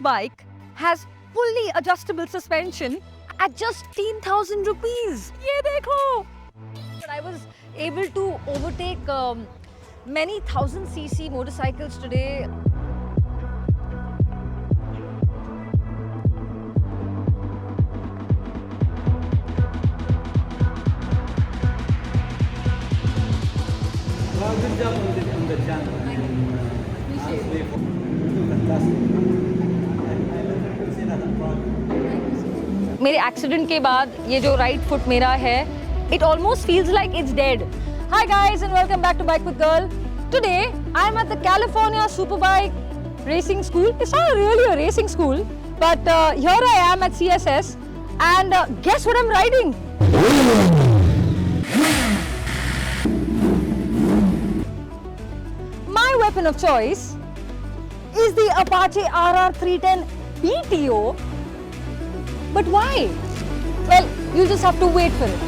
bike has fully adjustable suspension at just 10,000 rupees. Ye dekho! But I was able to overtake many 1000cc motorcycles today. Well, good job on the channel. Appreciate it. Fantastic. I could say that I'm proud. मेरे accident के बाद ये जो right foot मेरा है, it almost feels like it's dead. Hi guys and welcome back to Bike with Girl. Today I'm at the California Superbike racing school. It's not really a racing school, but here I am at CSS and guess what I'm riding? My weapon of choice is the Apache RR 310 BTO. But why? Well, you'll just have to wait for it.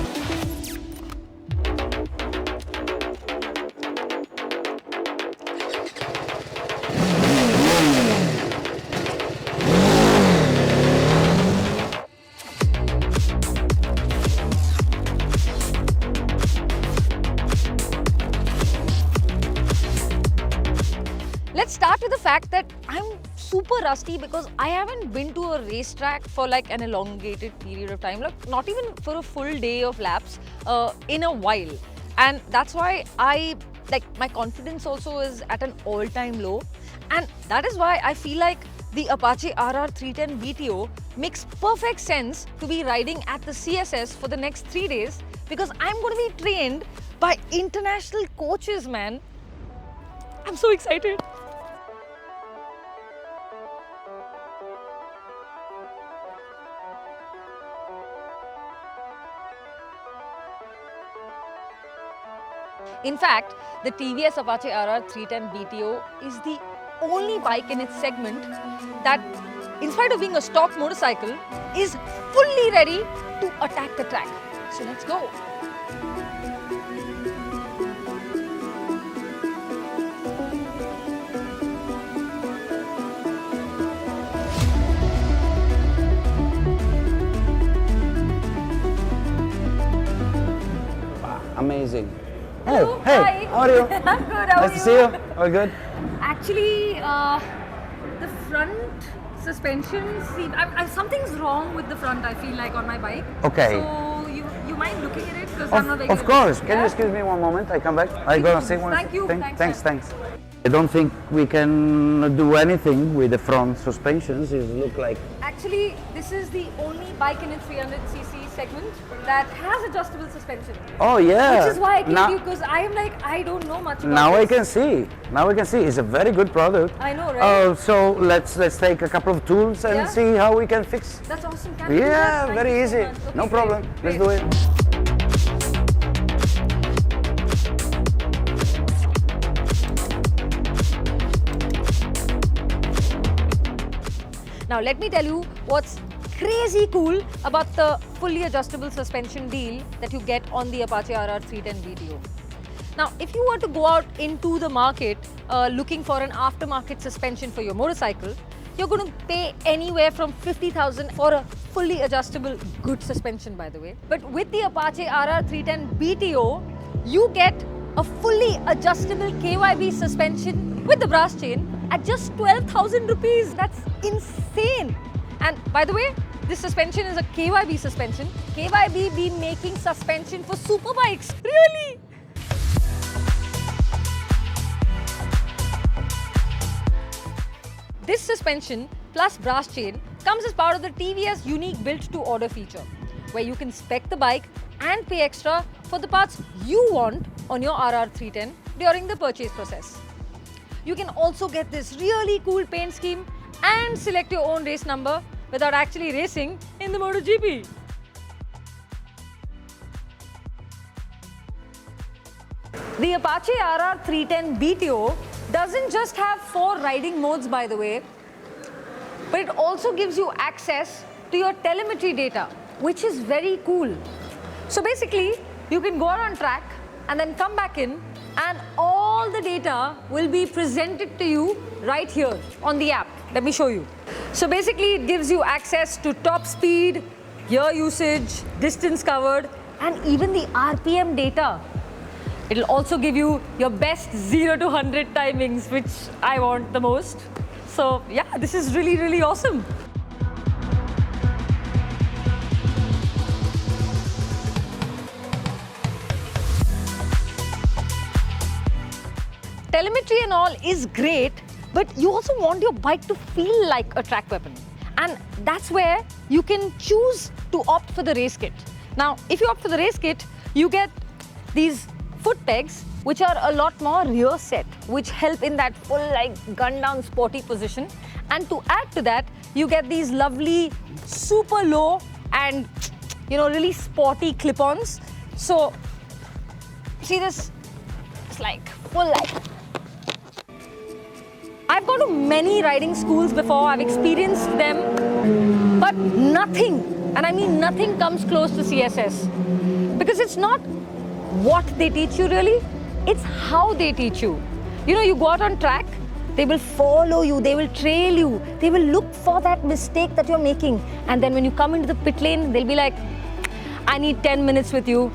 Let's start with the fact that I'm super rusty because I haven't been to a racetrack for like an elongated period of time, like not even for a full day of laps in a while. And that's why my confidence also is at an all-time low. And that is why I feel like the Apache RR 310 BTO makes perfect sense to be riding at the CSS for the next 3 days because I'm going to be trained by international coaches, man. I'm so excited. In fact, the TVS Apache RR 310 BTO is the only bike in its segment that, in spite of being a stock motorcycle, is fully ready to attack the track. So let's go. Amazing. Hello, Hey, hi. how are you? I'm good, how are Nice to see you. All good? Actually, the front suspension, something's wrong with the front, I feel like, on my bike. Okay. So, you mind looking at it? Because I'm not very Of good. course. Can you Yeah? excuse me one moment? I come back. I gonna say one. Thank you. Thanks. I don't think we can do anything with the front suspensions. It look like. Actually, this is the only bike in its 300cc segment that has adjustable suspension. Oh yeah. Which is why I came now, to you, because I don't know much about Now I this. can see. Now I can see. It's a very good product. I know, right? So let's take a couple of tools and Yeah? see how we can fix. That's awesome. Can we do that? Yeah, Thank very you so easy. much. Okay, No great, problem. Let's great. do it. Now let me tell you what's crazy cool about the fully adjustable suspension deal that you get on the Apache RR 310 BTO. Now if you were to go out into the market looking for an aftermarket suspension for your motorcycle, you're going to pay anywhere from 50,000 for a fully adjustable good suspension, by the way. But with the Apache RR 310 BTO, you get a fully adjustable KYB suspension with the brass chain at just 12,000 rupees. That's insane. And by the way, this suspension is a KYB suspension. KYB be making suspension for superbikes. Really? This suspension plus brass chain comes as part of the TVS unique built to order feature, where you can spec the bike and pay extra for the parts you want on your RR 310 during the purchase process. You can also get this really cool paint scheme and select your own race number without actually racing in the MotoGP. The Apache RR 310 BTO doesn't just have 4 riding modes, by the way, but it also gives you access to your telemetry data, which is very cool. So basically, you can go out on track and then come back in, and all the data will be presented to you right here on the app. Let me show you. So basically it gives you access to top speed, gear usage, distance covered, and even the RPM data. It'll also give you your best 0 to 100 timings, which I want the most. So yeah, this is really, really awesome. Telemetry and all is great, but you also want your bike to feel like a track weapon. And that's where you can choose to opt for the race kit. Now, if you opt for the race kit, you get these foot pegs, which are a lot more rear set, which help in that full like gun down sporty position. And to add to that, you get these lovely super low and really sporty clip-ons. So see this, it's like full like. I've gone to many riding schools before, I've experienced them, but nothing, and I mean nothing, comes close to CSS. Because it's not what they teach you really, it's how they teach you. You go out on track, they will follow you, they will trail you, they will look for that mistake that you're making. And then when you come into the pit lane, they'll be like, I need 10 minutes with you.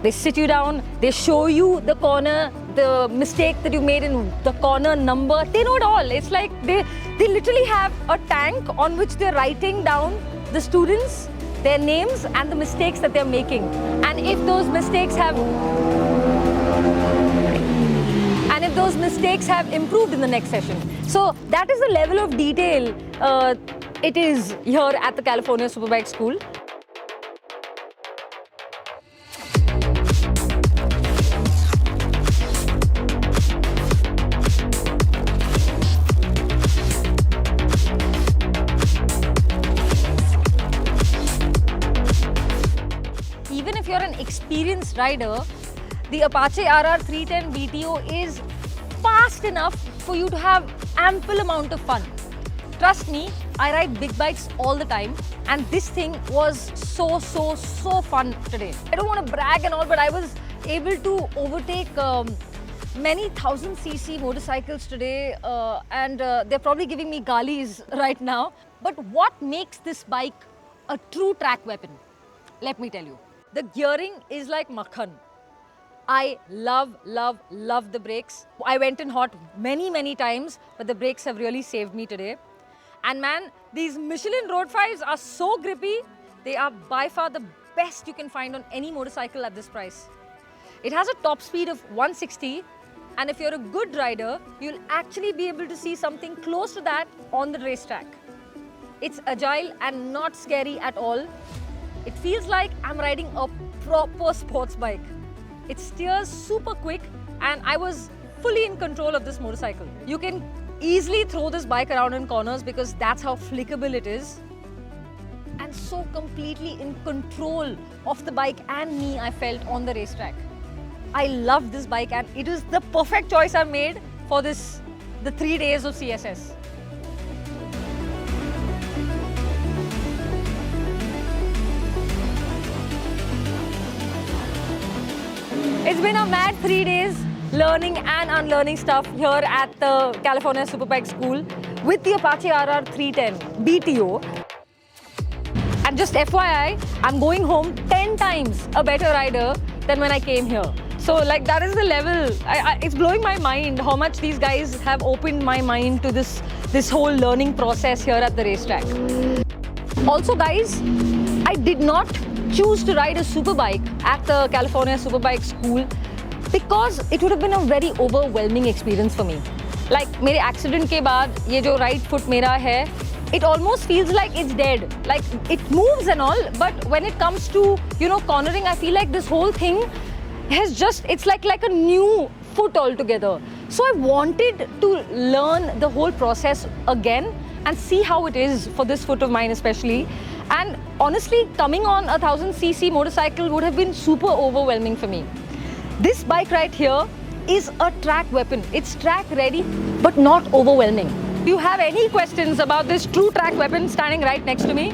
They sit you down, they show you the corner, the mistake that you made in the corner number. They know it all. It's like they literally have a tank on which they're writing down the students, their names and the mistakes that they're making. And if those mistakes have improved in the next session. So that is the level of detail it is here at the California Superbike School. Even if you're an experienced rider, the Apache RR 310 BTO is fast enough for you to have ample amount of fun. Trust me, I ride big bikes all the time, and this thing was so fun today. I don't want to brag and all, but I was able to overtake many 1000cc motorcycles today, and they're probably giving me galis right now. But what makes this bike a true track weapon? Let me tell you. The gearing is like makhan. I love the brakes. I went in hot many times, but the brakes have really saved me today. And man, these Michelin Road 5s are so grippy. They are by far the best you can find on any motorcycle at this price. It has a top speed of 160, and if you're a good rider, you'll actually be able to see something close to that on the racetrack. It's agile and not scary at all. It feels like I'm riding a proper sports bike. It steers super quick, and I was fully in control of this motorcycle. You can easily throw this bike around in corners because that's how flickable it is. And so completely in control of the bike and me I felt on the racetrack. I love this bike, and it is the perfect choice I've made for the 3 days of CSS. It's been a mad 3 days learning and unlearning stuff here at the California Superbike School with the Apache RR 310 BTO. And just FYI, I'm going home 10 times a better rider than when I came here. So like that is the level. It's blowing my mind how much these guys have opened my mind to this whole learning process here at the racetrack. Also guys, I did not choose to ride a superbike at the California Superbike School because it would have been a very overwhelming experience for me. Like मेरे accident के बाद ये जो right foot मेरा है, it almost feels like it's dead. Like it moves and all, but when it comes to cornering, I feel like this whole thing has it's like a new foot altogether. So I wanted to learn the whole process again and see how it is for this foot of mine especially. And honestly, coming on a 1000cc motorcycle would have been super overwhelming for me. This bike right here is a track weapon. It's track ready, but not overwhelming. If you have any questions about this true track weapon standing right next to me,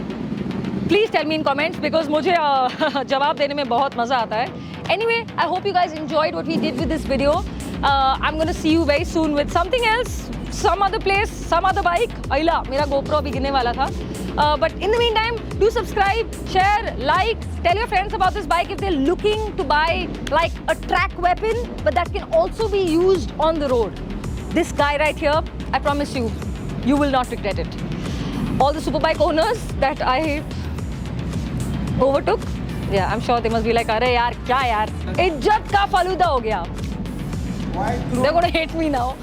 please tell me in comments because मुझे जवाब देने में बहुत मजा आता है. Anyway, I hope you guys enjoyed what we did with this video. I'm going to see you very soon with something else, some other place, some other bike. Ayla, mera GoPro abhi ginne wala tha. But in the meantime, do subscribe, share, like, tell your friends about this bike if they're looking to buy like a track weapon, but that can also be used on the road. This guy right here, I promise you, you will not regret it. All the Superbike owners that I overtook, yeah, I'm sure they must be like, "Arey yaar, kya yaar? Ijjat ka faluda ho gaya." They're gonna hate me now.